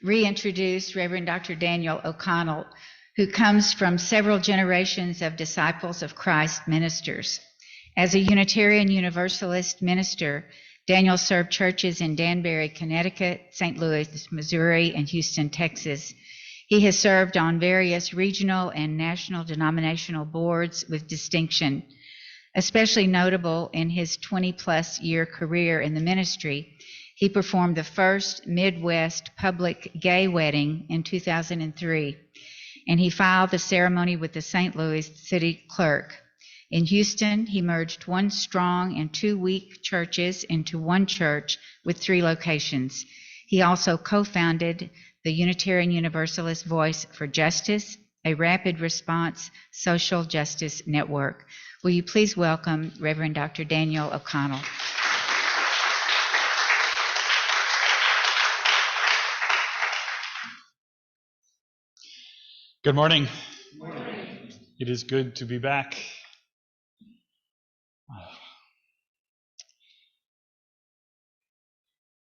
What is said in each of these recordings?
reintroduce Reverend Dr. Daniel O'Connell, who comes from several generations of disciples of Christ ministers. As a Unitarian Universalist minister, Daniel served churches in Danbury, Connecticut, St. Louis, Missouri, and Houston, Texas. He has served on various regional and national denominational boards with distinction. Especially notable in his 20-plus year career in the ministry, he performed the first Midwest public gay wedding in 2003, and he filed the ceremony with the St. Louis City Clerk. In Houston, he merged one strong and two weak churches into one church with 3 locations. He also co-founded the Unitarian Universalist Voice for Justice, a rapid response social justice network. Will you please welcome Reverend Dr. Daniel O'Connell? Good morning. Good morning. It is good to be back.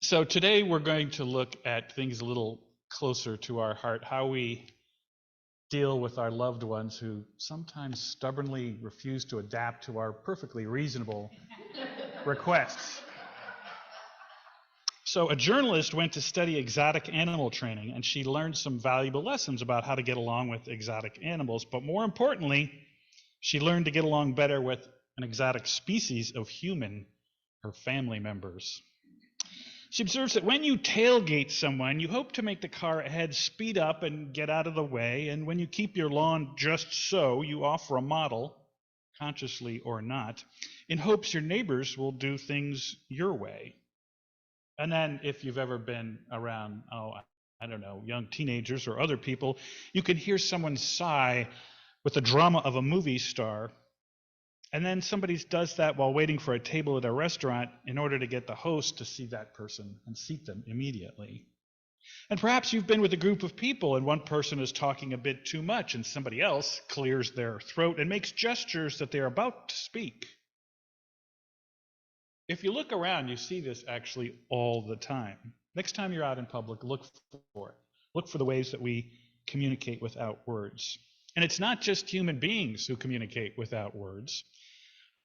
So today we're going to look at things a little closer to our heart, how we deal with our loved ones who sometimes stubbornly refuse to adapt to our perfectly reasonable requests. So a journalist went to study exotic animal training, and she learned some valuable lessons about how to get along with exotic animals. But more importantly, she learned to get along better with an exotic species of human, her family members. She observes that when you tailgate someone, you hope to make the car ahead speed up and get out of the way. And when you keep your lawn just so, you offer a model, consciously or not, in hopes your neighbors will do things your way. And then if you've ever been around, I don't know, young teenagers or other people, you can hear someone sigh with the drama of a movie star. And then somebody does that while waiting for a table at a restaurant in order to get the host to see that person and seat them immediately. And perhaps you've been with a group of people and one person is talking a bit too much and somebody else clears their throat and makes gestures that they're about to speak. If you look around, you see this actually all the time. Next time you're out in public, look for it. Look for the ways that we communicate without words. And it's not just human beings who communicate without words.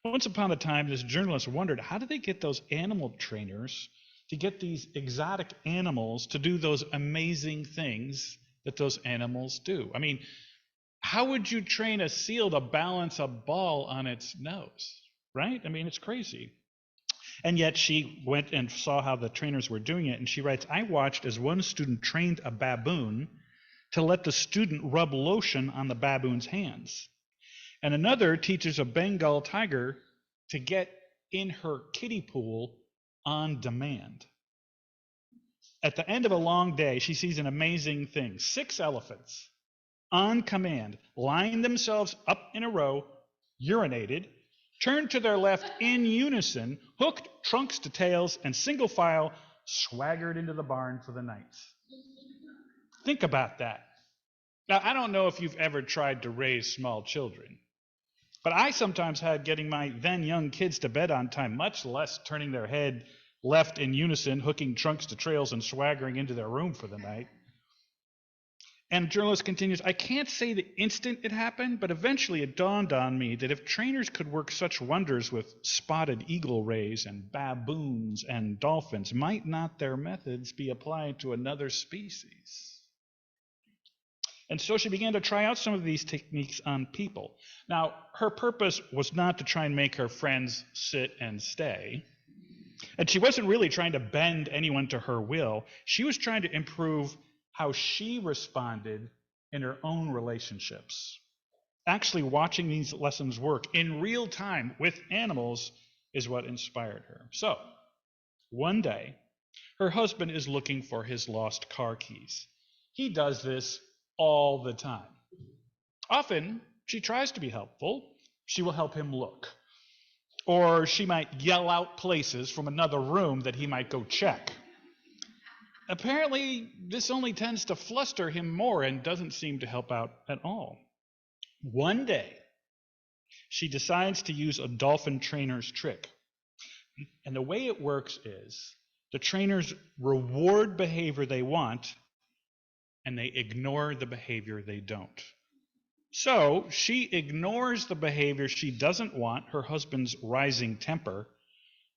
Once upon a time, this journalist wondered, how do they get those animal trainers to get these exotic animals to do those amazing things that those animals do? I mean, how would you train a seal to balance a ball on its nose, right? I mean, it's crazy. And yet she went and saw how the trainers were doing it, and she writes, I watched as one student trained a baboon to let the student rub lotion on the baboon's hands. And another teaches a Bengal tiger to get in her kiddie pool on demand. At the end of a long day, she sees an amazing thing. 6 elephants, on command, lined themselves up in a row, urinated, turned to their left in unison, hooked trunks to tails, and single file swaggered into the barn for the night. Think about that. Now, I don't know if you've ever tried to raise small children, but I sometimes had getting my then young kids to bed on time, much less turning their head left in unison, hooking trunks to trails, and swaggering into their room for the night. And the journalist continues, I can't say the instant it happened, but eventually it dawned on me that if trainers could work such wonders with spotted eagle rays and baboons and dolphins, might not their methods be applied to another species? And so she began to try out some of these techniques on people. Now, her purpose was not to try and make her friends sit and stay. And she wasn't really trying to bend anyone to her will. She was trying to improve how she responded in her own relationships. Actually, watching these lessons work in real time with animals is what inspired her. So, one day, her husband is looking for his lost car keys. He does this all the time. Often, she tries to be helpful. She will help him look. Or she might yell out places from another room that he might go check. Apparently, this only tends to fluster him more and doesn't seem to help out at all. One day, she decides to use a dolphin trainer's trick. And the way it works is the trainers reward behavior they want and they ignore the behavior they don't. So she ignores the behavior she doesn't want, her husband's rising temper,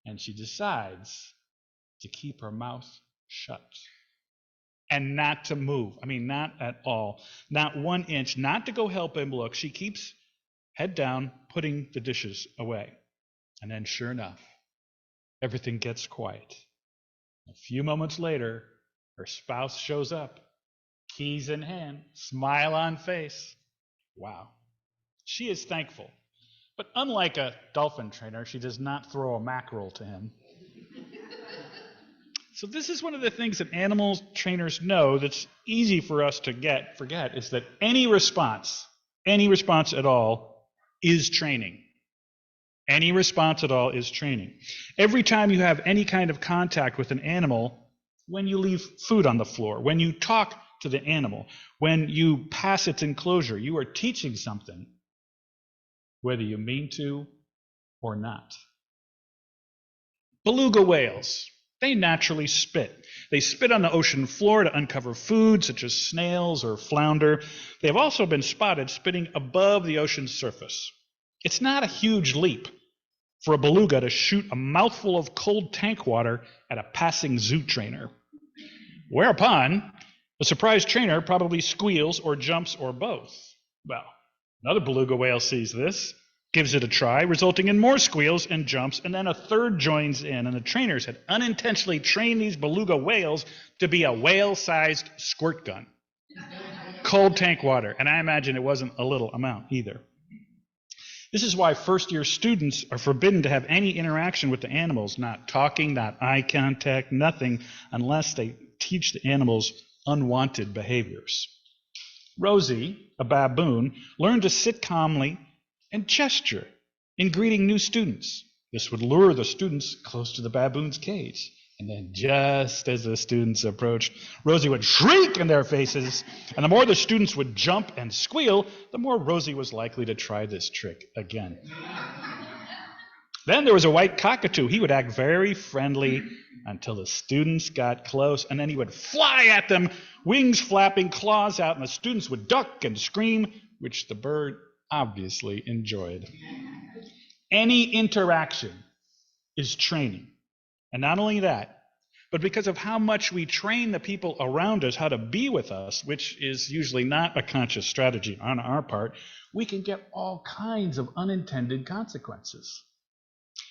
and she decides to keep her mouth shut and not to move. I mean, not at all. Not 1 inch, not to go help him look. She keeps head down, putting the dishes away. And then, sure enough, everything gets quiet. A few moments later, her spouse shows up, keys in hand, smile on face. Wow. She is thankful. But unlike a dolphin trainer, she does not throw a mackerel to him. So this is one of the things that animal trainers know that's easy for us to forget, is that any response at all is training. Any response at all is training. Every time you have any kind of contact with an animal, when you leave food on the floor, when you talk to the animal, when you pass its enclosure, you are teaching something, whether you mean to or not. Beluga whales, they naturally spit. They spit on the ocean floor to uncover food, such as snails or flounder. They have also been spotted spitting above the ocean's surface. It's not a huge leap for a beluga to shoot a mouthful of cold tank water at a passing zoo trainer. Whereupon, the surprised trainer probably squeals or jumps or both. Well, another beluga whale sees this, gives it a try, resulting in more squeals and jumps, and then a third joins in, and the trainers had unintentionally trained these beluga whales to be a whale-sized squirt gun. Cold tank water, and I imagine it wasn't a little amount either. This is why first-year students are forbidden to have any interaction with the animals, not talking, not eye contact, nothing, unless they teach the animals unwanted behaviors. Rosie, a baboon, learned to sit calmly and gesture in greeting new students. This would lure the students close to the baboon's cage. And then just as the students approached, Rosie would shriek in their faces, and the more the students would jump and squeal, the more Rosie was likely to try this trick again. Then there was a white cockatoo. He would act very friendly until the students got close, and then he would fly at them, wings flapping, claws out, and the students would duck and scream, which the bird obviously enjoyed. Any interaction is training. And not only that, but because of how much we train the people around us how to be with us, which is usually not a conscious strategy on our part, we can get all kinds of unintended consequences.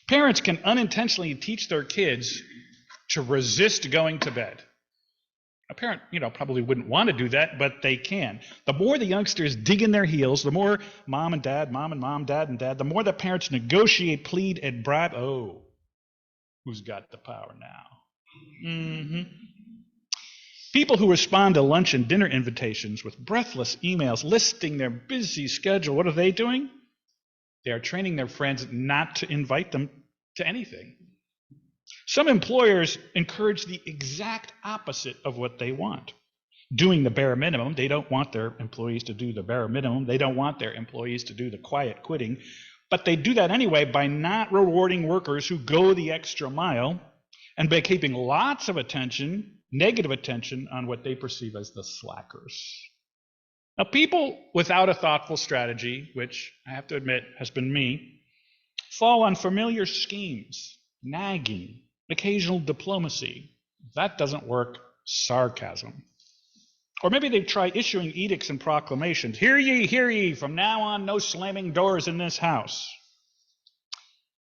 Parents can unintentionally teach their kids to resist going to bed. A parent, probably wouldn't want to do that, but they can. The more the youngsters dig in their heels, the more mom and mom, dad and dad, the more the parents negotiate, plead, and bribe. Oh, who's got the power now? People who respond to lunch and dinner invitations with breathless emails listing their busy schedule, what are they doing? They are training their friends not to invite them to anything. Some employers encourage the exact opposite of what they want. Doing the bare minimum. They don't want their employees to do the bare minimum. They don't want their employees to do the quiet quitting. But they do that anyway by not rewarding workers who go the extra mile and by keeping lots of attention, negative attention, on what they perceive as the slackers. Now, people without a thoughtful strategy, which I have to admit has been me, fall on familiar schemes, nagging, occasional diplomacy. If that doesn't work, sarcasm. Or maybe they try issuing edicts and proclamations. Hear ye, from now on, no slamming doors in this house.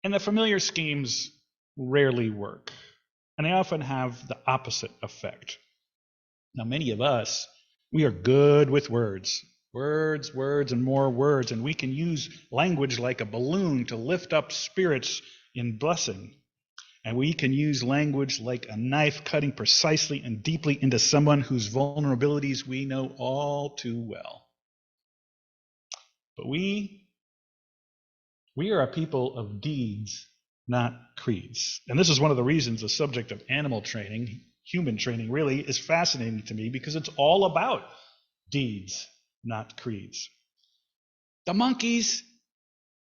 And the familiar schemes rarely work. And they often have the opposite effect. Now, many of us, we are good with words. Words, and more words. And we can use language like a balloon to lift up spirits in blessing. And we can use language like a knife cutting precisely and deeply into someone whose vulnerabilities we know all too well. But we are a people of deeds, not creeds. And this is one of the reasons the subject of animal training, human training really, is fascinating to me, because it's all about deeds, not creeds. The monkeys,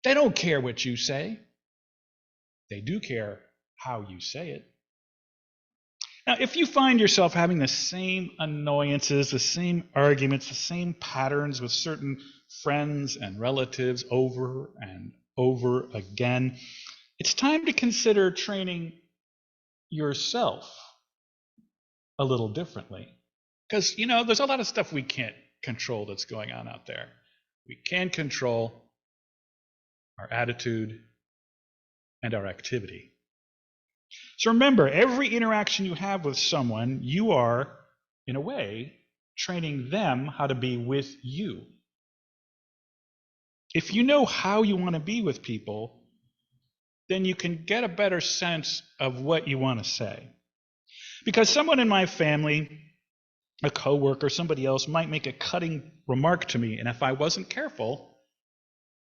they don't care what you say. They do care how you say it. Now, if you find yourself having the same annoyances, the same arguments, the same patterns with certain friends and relatives over and over again, it's time to consider training yourself a little differently. Because, there's a lot of stuff we can't control that's going on out there. We can control our attitude and our activity. So remember, every interaction you have with someone, you are, in a way, training them how to be with you. If you know how you want to be with people, then you can get a better sense of what you want to say. Because someone in my family, a coworker, somebody else, might make a cutting remark to me, and if I wasn't careful,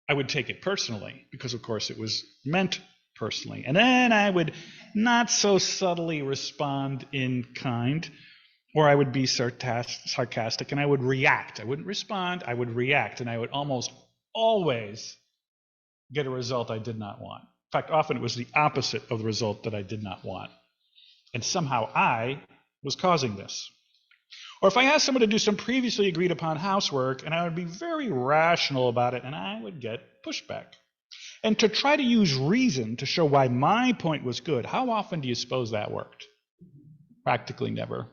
I would take it personally, because of course it was meant personally. And then I would not so subtly respond in kind, or I would be sarcastic, and I would react. I wouldn't respond, I would react, and I would almost always get a result I did not want. In fact, often it was the opposite of the result that I did not want. And somehow I was causing this. Or if I asked someone to do some previously agreed upon housework, and I would be very rational about it, and I would get pushback. And to try to use reason to show why my point was good, how often do you suppose that worked? Practically never.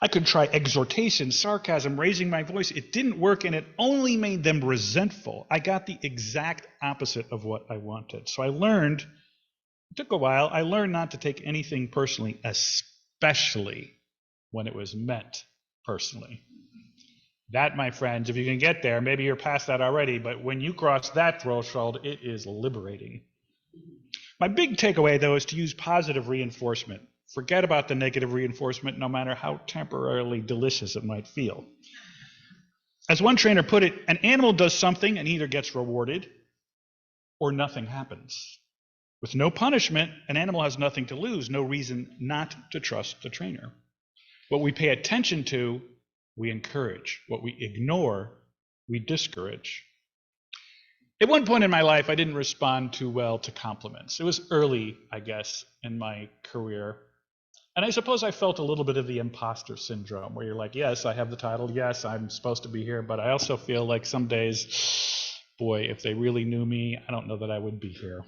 I could try exhortation, sarcasm, raising my voice. It didn't work, and it only made them resentful. I got the exact opposite of what I wanted. So I learned, it took a while, I learned not to take anything personally, especially when it was meant personally. That, my friends, if you can get there, maybe you're past that already, but when you cross that threshold, it is liberating. My big takeaway, though, is to use positive reinforcement. Forget about the negative reinforcement, no matter how temporarily delicious it might feel. As one trainer put it, an animal does something and either gets rewarded or nothing happens. With no punishment, an animal has nothing to lose, no reason not to trust the trainer. What we pay attention to, we encourage. What we ignore, we discourage. At one point in my life, I didn't respond too well to compliments. It was early, I guess, in my career. And I suppose I felt a little bit of the imposter syndrome, where you're like, yes, I have the title, yes, I'm supposed to be here, but I also feel like some days, boy, if they really knew me, I don't know that I would be here.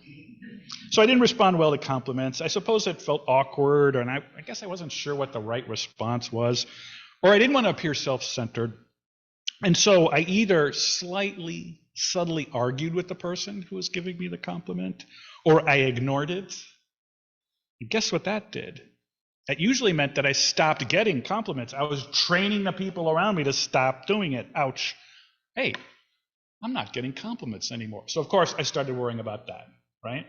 So I didn't respond well to compliments. I suppose it felt awkward, and I guess I wasn't sure what the right response was, or I didn't want to appear self-centered. And so I either slightly, subtly argued with the person who was giving me the compliment, or I ignored it. And guess what that did? That usually meant that I stopped getting compliments. I was training the people around me to stop doing it. Ouch. Hey, I'm not getting compliments anymore. So, of course, I started worrying about that, right?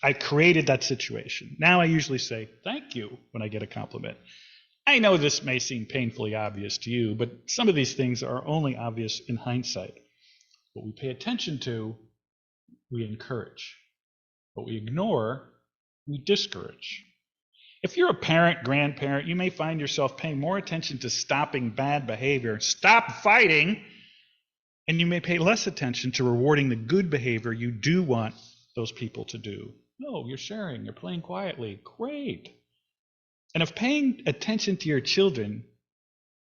I created that situation. Now I usually say, thank you, when I get a compliment. I know this may seem painfully obvious to you, but some of these things are only obvious in hindsight. What we pay attention to, we encourage. What we ignore, we discourage. If you're a parent, grandparent, you may find yourself paying more attention to stopping bad behavior, stop fighting, and you may pay less attention to rewarding the good behavior you do want those people to do. No, you're sharing, you're playing quietly. Great. And if paying attention to your children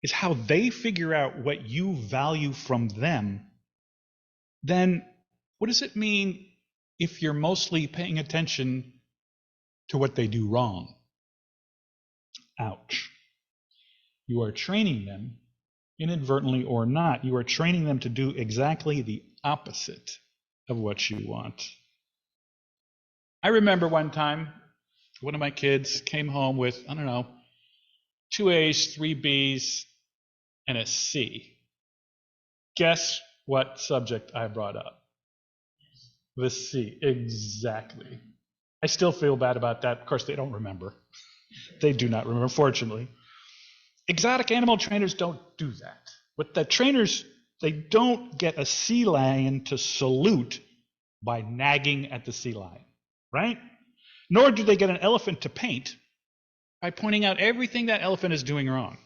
is how they figure out what you value from them, then what does it mean if you're mostly paying attention to what they do wrong? Ouch. You are training them, inadvertently or not, you are training them to do exactly the opposite of what you want. I remember one time, one of my kids came home with, 2 A's, 3 B's, and a C. Guess what subject I brought up? The C, exactly. I still feel bad about that. Of course, they don't remember. They do not remember, fortunately. Exotic animal trainers don't do that. With the trainers, they don't get a sea lion to salute by nagging at the sea lion, right? Nor do they get an elephant to paint by pointing out everything that elephant is doing wrong.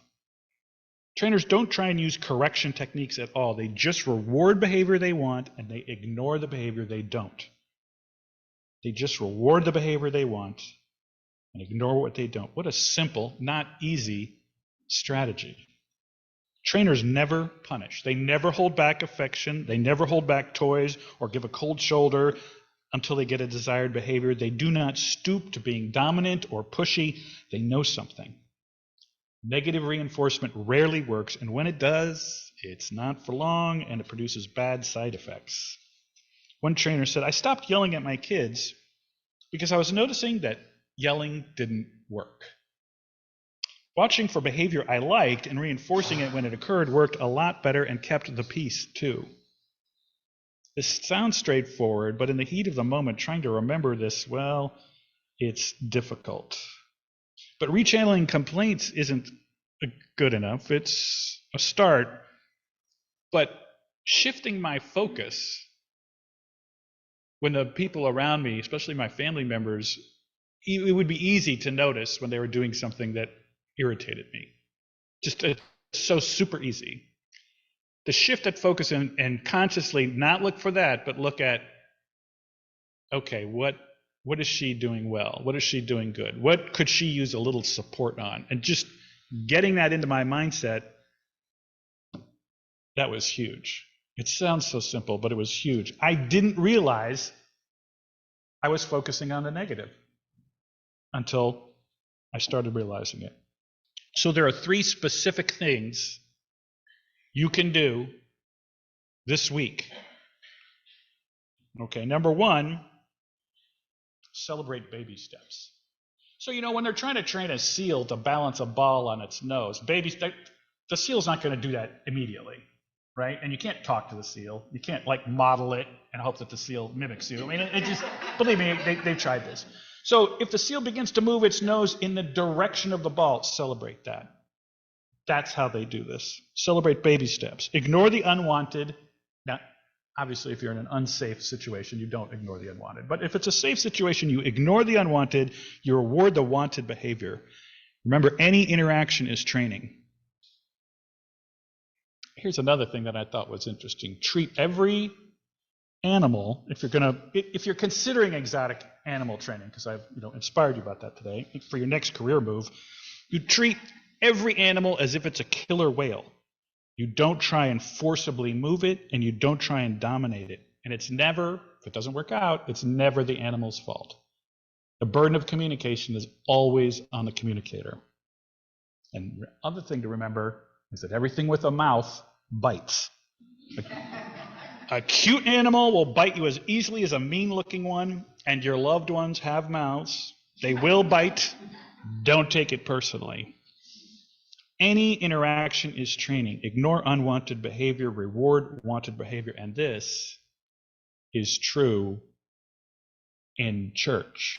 Trainers don't try and use correction techniques at all. They just reward behavior they want, and they ignore the behavior they don't. They just reward the behavior they want and ignore what they don't. What a simple, not easy strategy. Trainers never punish. They never hold back affection. They never hold back toys or give a cold shoulder until they get a desired behavior. They do not stoop to being dominant or pushy. They know something. Negative reinforcement rarely works, and when it does, it's not for long, and it produces bad side effects. One trainer said, "I stopped yelling at my kids because I was noticing that yelling didn't work. Watching for behavior I liked and reinforcing it when it occurred worked a lot better and kept the peace too." This sounds straightforward, but in the heat of the moment, trying to remember this, well, it's difficult. But rechanneling complaints isn't good enough. It's a start. But shifting my focus when the people around me, especially my family members, it would be easy to notice when they were doing something that irritated me. Just so super easy. To shift that focus and consciously not look for that, but look at, okay, what is she doing well? What is she doing good? What could she use a little support on? And just getting that into my mindset, that was huge. It sounds so simple, but it was huge. I didn't realize I was focusing on the negative until I started realizing it. So there are 3 specific things you can do this week. Okay, number 1, celebrate baby steps. So, when they're trying to train a seal to balance a ball on its nose, the seal's not going to do that immediately, right? And you can't talk to the seal. You can't model it and hope that the seal mimics you. I mean, it just, believe me, they've tried this. So if the seal begins to move its nose in the direction of the ball, celebrate that. That's how they do this. Celebrate baby steps. Ignore the unwanted. Now, obviously, if you're in an unsafe situation, you don't ignore the unwanted. But if it's a safe situation, you ignore the unwanted, you reward the wanted behavior. Remember, any interaction is training. Here's another thing that I thought was interesting. Treat every animal, if you're considering exotic animal training, because I've inspired you about that today, for your next career move, you treat every animal as if it's a killer whale. You don't try and forcibly move it, and you don't try and dominate it. And it's never, if it doesn't work out, it's never the animal's fault. The burden of communication is always on the communicator. And the other thing to remember is that everything with a mouth bites. A cute animal will bite you as easily as a mean-looking one, and your loved ones have mouths. They will bite. Don't take it personally. Any interaction is training. Ignore unwanted behavior, reward wanted behavior, and this is true in church.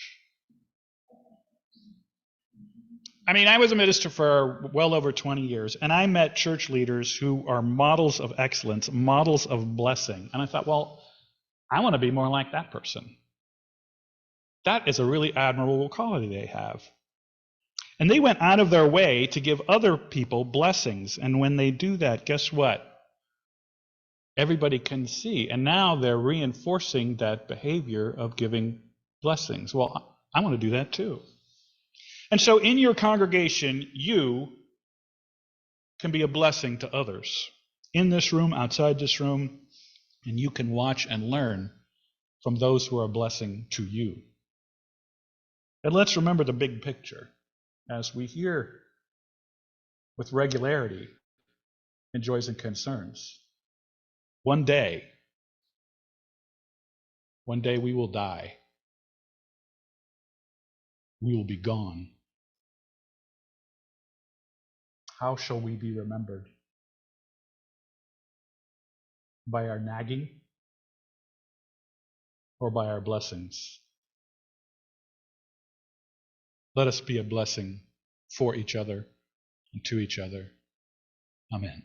I mean, I was a minister for well over 20 years, and I met church leaders who are models of excellence, models of blessing. And I thought, well, I want to be more like that person. That is a really admirable quality they have. And they went out of their way to give other people blessings. And when they do that, guess what? Everybody can see. And now they're reinforcing that behavior of giving blessings. Well, I want to do that too. And so in your congregation, you can be a blessing to others. In this room, outside this room, and you can watch and learn from those who are a blessing to you. And let's remember the big picture as we hear with regularity in joys and concerns. One day we will die. We will be gone. How shall we be remembered? By our nagging or by our blessings? Let us be a blessing for each other and to each other. Amen.